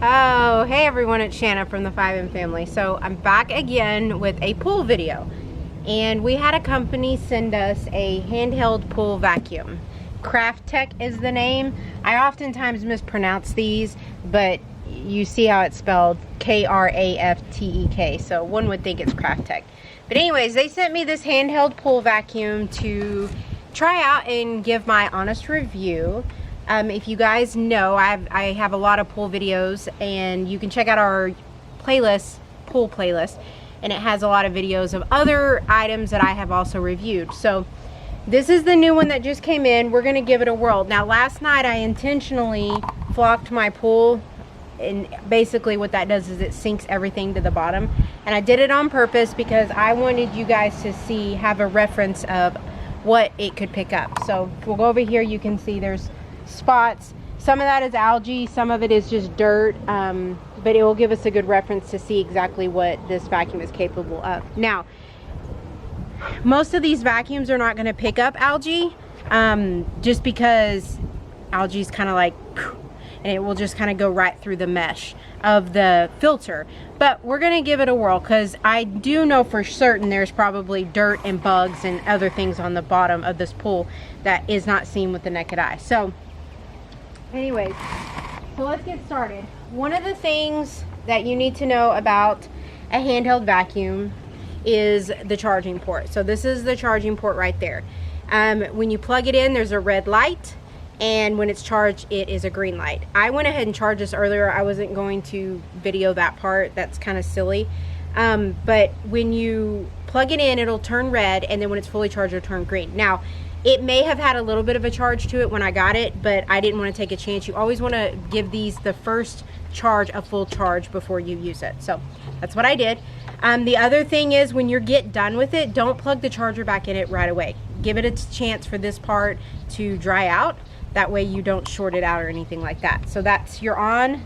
Oh, hey everyone, it's Shanna from the 5M family. So I'm back again with a pool video. And we had a company send us a handheld pool vacuum. Kraftek is the name. I oftentimes mispronounce these, but you see how it's spelled, Kraftek. So one would think it's Kraftek. But anyways, they sent me this handheld pool vacuum to try out and give my honest review. If you guys know, I have a lot of pool videos, and you can check out our playlist, pool playlist, and it has a lot of videos of other items that I have also reviewed. So this is the new one that just came in. We're gonna give it a whirl. Now last night I intentionally flocked my pool, and basically what that does is it sinks everything to the bottom, and I did it on purpose because I wanted you guys to have a reference of what it could pick up. So we'll go over here. You can see there's spots. Some of that is algae, some of it is just dirt, but it will give us a good reference to see exactly what this vacuum is capable of. Now, most of these vacuums are not going to pick up algae, just because algae is kind of like, and it will just kind of go right through the mesh of the filter. But we're going to give it a whirl, because I do know for certain there's probably dirt and bugs and other things on the bottom of this pool that is not seen with the naked eye. So anyways, so let's get started. One of the things that you need to know about a handheld vacuum is the charging port. So this is the charging port right there. When you plug it in, there's a red light, and when it's charged, it is a green light. I went ahead and charged this earlier. I wasn't going to video that part. That's kind of silly. But when you plug it in, it'll turn red, and then when it's fully charged, it'll turn green. Now, it may have had a little bit of a charge to it when I got it, but I didn't want to take a chance. You always want to give these the first charge a full charge before you use it. So that's what I did. The other thing is, when you get done with it, don't plug the charger back in it right away. Give it a chance for this part to dry out. That way you don't short it out or anything like that. So that's your on,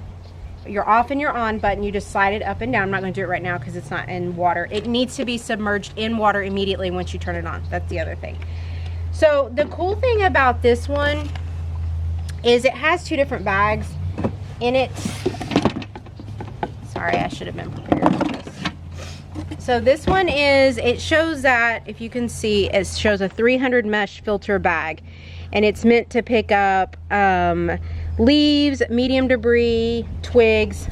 your off and your on button. You just slide it up and down. I'm not going to do it right now because it's not in water. It needs to be submerged in water immediately once you turn it on. That's the other thing. So the cool thing about this one is it has two different bags in it. Sorry, I should have been prepared for this. So this one is, it shows that, if you can see, it shows a 300 mesh filter bag, and it's meant to pick up leaves, medium debris, twigs,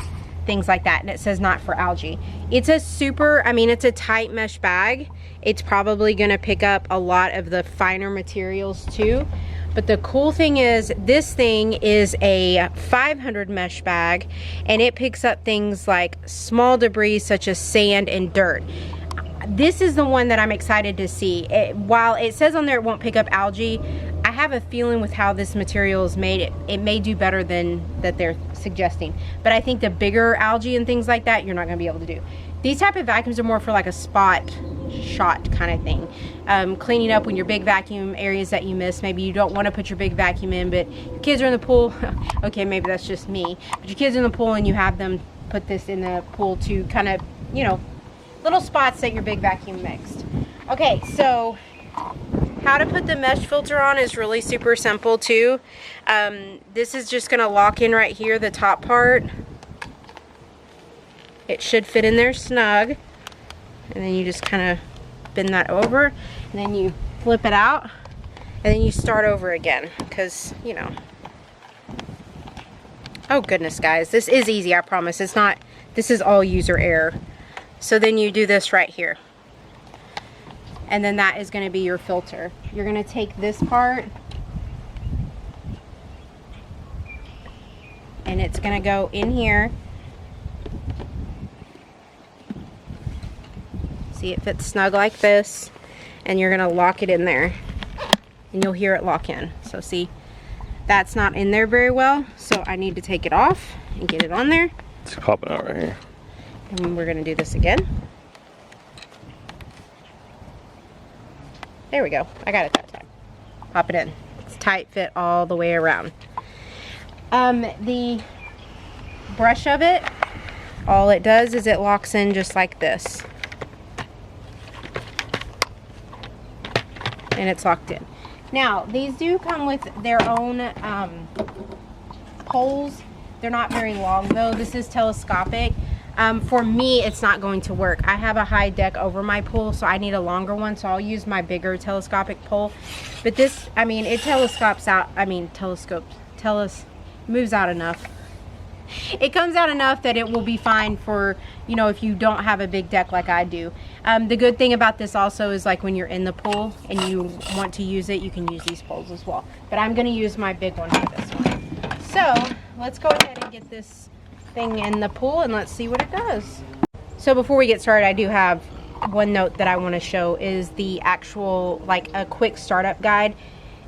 things like that, and it says not for algae. It's a super, I mean, it's a tight mesh bag. It's probably gonna pick up a lot of the finer materials too. But the cool thing is, this thing is a 500 mesh bag, and it picks up things like small debris such as sand and dirt. This is the one that I'm excited to see. While it says on there it won't pick up algae, I have a feeling with how this material is made, it may do better than that they're suggesting. But I think the bigger algae and things like that, you're not gonna be able to do. These type of vacuums are more for like a spot shot kind of thing. Cleaning up when your big vacuum areas that you miss. Maybe you don't want to put your big vacuum in, but your kids are in the pool. Okay, maybe that's just me. But your kids are in the pool and you have them put this in the pool to kind of, you know, little spots that your big vacuum mixed. Okay, so how to put the mesh filter on is really super simple too. This is just going to lock in right here, the top part. It should fit in there snug. And then you just kind of bend that over, and then you flip it out, and then you start over again, because, you know. Oh goodness, guys, this is easy, I promise. It's not, this is all user error. So then you do this right here, and then that is going to be your filter. You're going to take this part, and it's going to go in here. See, it fits snug like this, and you're gonna lock it in there, and you'll hear it lock in. So see, that's not in there very well, so I need to take it off and get it on there. It's popping out right here. And we're gonna do this again. There we go, I got it that time. Pop it in. It's tight fit all the way around. The brush of it, all it does is it locks in just like this. And it's locked in. Now, these do come with their own holes They're not very long though. This is telescopic. For me, it's not going to work. I have a high deck over my pool, so I need a longer one, so I'll use my bigger telescopic pole. But this, I mean, it telescopes out, moves out enough. It comes out enough that it will be fine for, you know, if you don't have a big deck like I do. The good thing about this also is, like, when you're in the pool and you want to use it, you can use these poles as well. But I'm going to use my big one for this one. So let's go ahead and get this thing in the pool and let's see what it does. So before we get started, I do have one note that I want to show is the actual, like, a quick startup guide.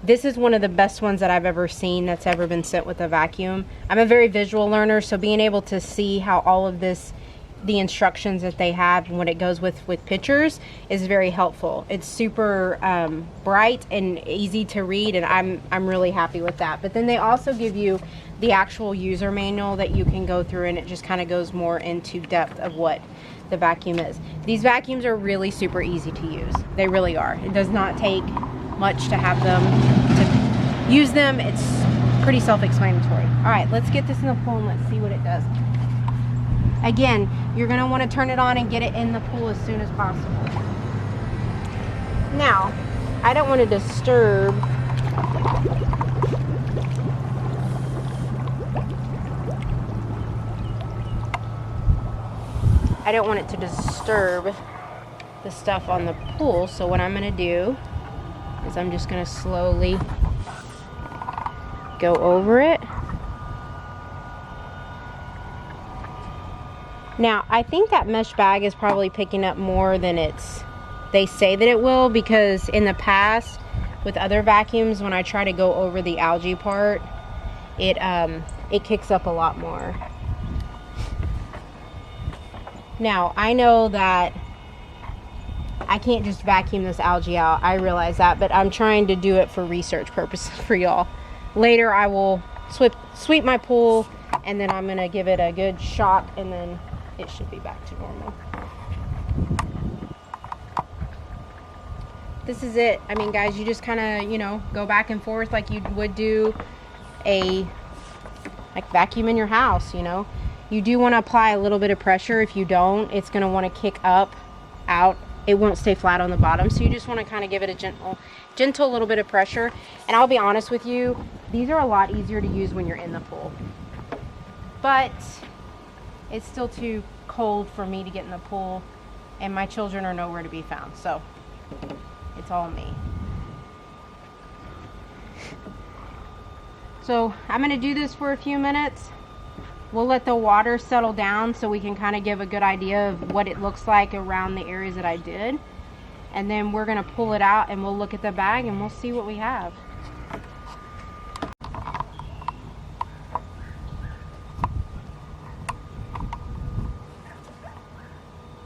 This is one of the best ones that I've ever seen that's ever been sent with a vacuum. I'm a very visual learner, so being able to see how all of this, the instructions that they have and what it goes with pictures is very helpful. It's super bright and easy to read, and I'm really happy with that. But then they also give you the actual user manual that you can go through, and it just kind of goes more into depth of what the vacuum is. These vacuums are really super easy to use. They really are. It does not take much to have them, to use them. It's pretty self-explanatory. All right, let's get this in the pool and let's see what it does. Again, you're going to want to turn it on and get it in the pool as soon as possible. Now, I don't want to disturb it to disturb the stuff on the pool, so what I'm going to do is I'm just going to slowly go over it. Now, I think that mesh bag is probably picking up more than they say that it will, because in the past with other vacuums, when I try to go over the algae part, it kicks up a lot more. Now, I know that I can't just vacuum this algae out. I realize that, but I'm trying to do it for research purposes for y'all. Later, I will sweep my pool, and then I'm going to give it a good shock, and then it should be back to normal. This is it. I mean, guys, you just kind of, you know, go back and forth like you would do a vacuum in your house, you know. You do want to apply a little bit of pressure. If you don't, it's going to want to kick up, out. It won't stay flat on the bottom. So you just want to kind of give it a gentle little bit of pressure. And I'll be honest with you, these are a lot easier to use when you're in the pool. But it's still too cold for me to get in the pool, and my children are nowhere to be found. So it's all me. So I'm going to do this for a few minutes. We'll let the water settle down so we can kind of give a good idea of what it looks like around the areas that I did. And then we're going to pull it out and we'll look at the bag and we'll see what we have.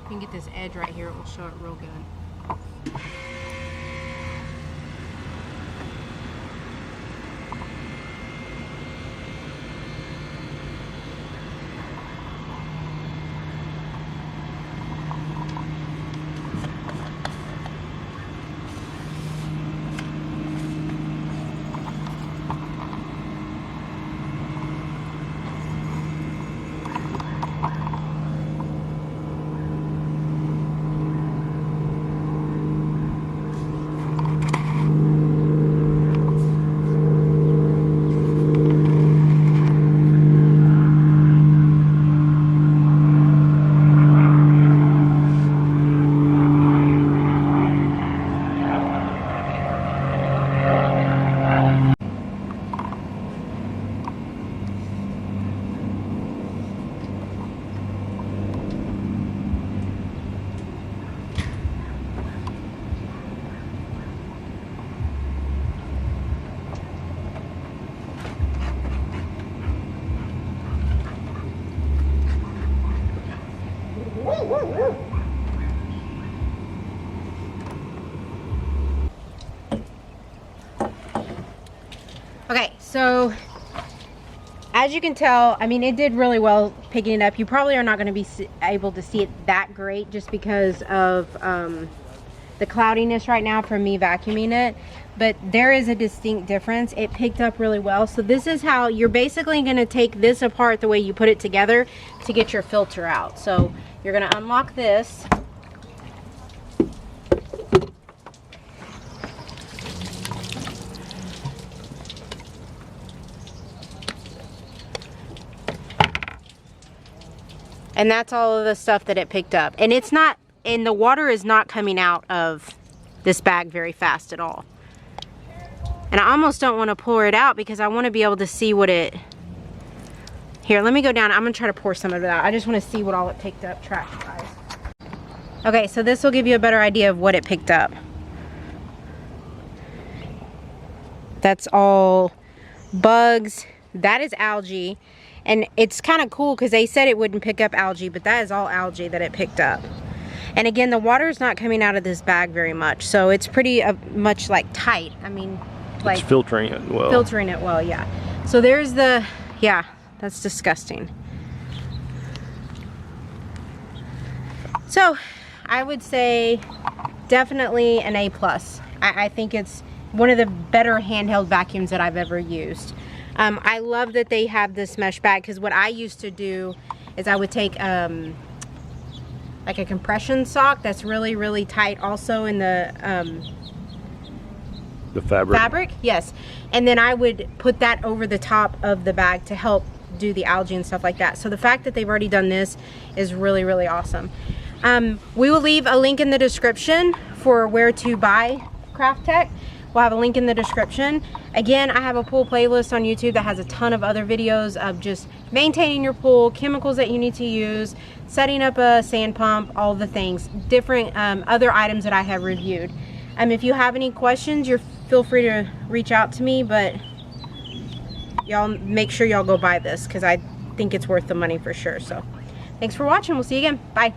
You can get this edge right here, it will show it real good. Okay, so as you can tell, I mean, it did really well picking it up. You probably are not going to be able to see it that great just because of the the cloudiness right now from me vacuuming it, but there is a distinct difference. It picked up really well. So this is how you're basically going to take this apart the way you put it together to get your filter out. So you're going to unlock this. And that's all of the stuff that it picked up. And it's not, and the water is not coming out of this bag very fast at all. And I almost don't want to pour it out because I want to be able to see what it... Here, let me go down. I'm going to try to pour some of it out. I just want to see what all it picked up trash-wise. Okay, so this will give you a better idea of what it picked up. That's all bugs. That is algae. And it's kind of cool because they said it wouldn't pick up algae, but that is all algae that it picked up. And again, the water is not coming out of this bag very much, so it's pretty much like tight. I mean, like it's filtering it well. Filtering it well, yeah. So there's the, yeah, that's disgusting. So I would say definitely an A+. I think it's one of the better handheld vacuums that I've ever used. I love that they have this mesh bag, because what I used to do is I would take like a compression sock that's really, really tight also in the fabric, yes, and then I would put that over the top of the bag to help do the algae and stuff like that. So the fact that they've already done this is really, really awesome. We will leave a link in the description for where to buy Kraftek. We'll have a link in the description. Again, I have a pool playlist on YouTube that has a ton of other videos of just maintaining your pool, chemicals that you need to use, setting up a sand pump, all the things, different other items that I have reviewed. If you have any questions, feel free to reach out to me, but y'all make sure y'all go buy this because I think it's worth the money for sure. So thanks for watching. We'll see you again. Bye.